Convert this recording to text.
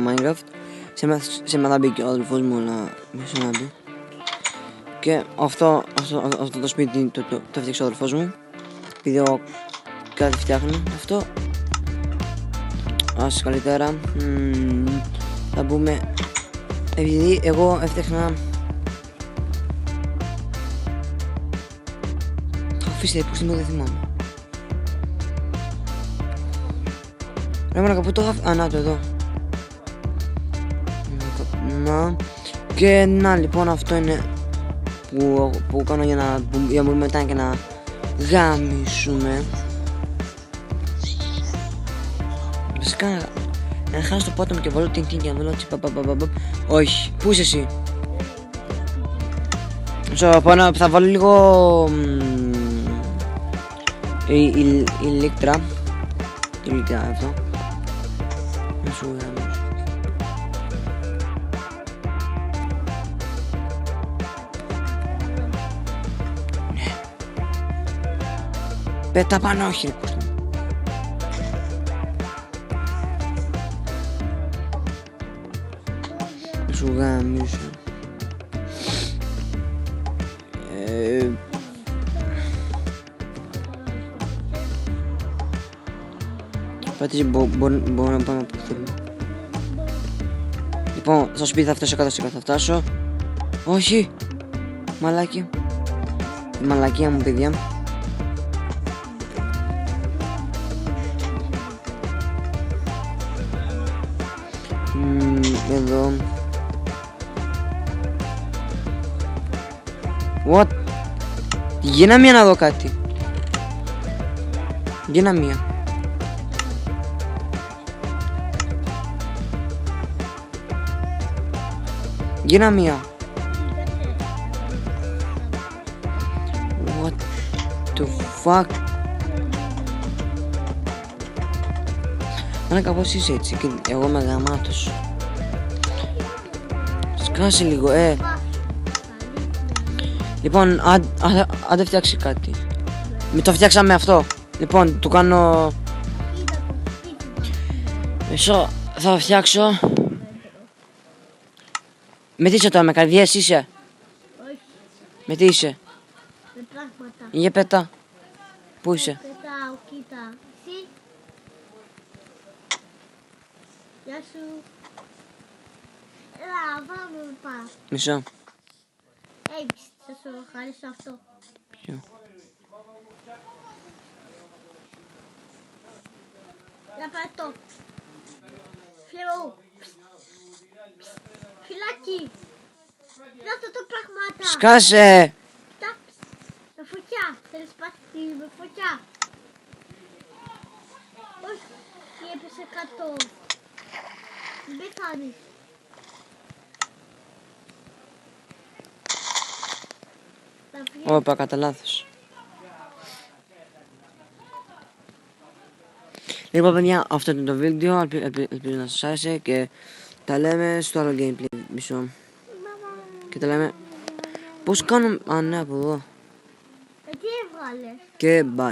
Minecraft. Σήμερα μπήκε ο αδελφός μου να μπει. Και αυτό το σπίτι το έφτιαξε ο αδελφός μου. Επειδή εγώ κάτι φτιάχνω αυτό. Ας καλύτερα θα πούμε, επειδή εγώ έφτιαχνα. Αφήστε που στιγμή δεν θυμάμαι. Πρέπει να πού το είχα. Α, να το εδώ. Να. Και να λοιπόν, αυτό είναι που κάνω για να μπορούμε μετά και να γάμισουμε. Βασικά να χάσω το πάτο μου και βάλω την και να δω ότι όχι, πού είσαι εσύ? Θα βάλω λίγο ηλεκτρά. Ηλεκτρά αυτό. Να σου γάμισω. Πέτα πάνω, όχι ρε. Σου γάμισω. Πατήσει, μπορούμε να πάμε από θέλουμε. Λοιπόν, στο σπίτι θα φτάσω 100%, θα φτάσω. Όχι. Μαλάκι. Η μαλακία μου, παιδιά. Εδώ. What? Γίνα μία να δω κάτι. Γίνα μία. Γίνα μία. What the fuck? Αν κάπως είσαι έτσι και εγώ είμαι γαμάτος. Σκάσε λίγο, Λοιπόν, άντε φτιάξει κάτι. Μην το φτιάξαμε αυτό. Λοιπόν, του κάνω. Μισό, θα φτιάξω. Με τι είσαι τώρα, με καρδιές είσαι? Όχι. Με τι είσαι? Με πράγματα. Για πέτα. Πού είσαι? Πετάω, κοίτα. Εσύ. Γεια σου. Έλα, πάμε πά. Μισό. Θα σου χαρίσω αυτό. Ποιο? Για πατώ. Φιλό. Φυλάκι. Να το πραγμάτα. Σκάσε. Με φωτιά. Θέλεις σπάσει με φωτιά. Όχι. Έπεσε κάτω. Μην πεθάνεις. Όπα, κατά λάθος. Λοιπόν παιδιά, αυτό είναι το βίντεο. Ελπίζω να σας άρεσε και τα λέμε στο άλλο gameplay. Μισό. Και τα λέμε πώς κάνουμε. Α, ναι, από εδώ. Τι έβγαλες? Και bye.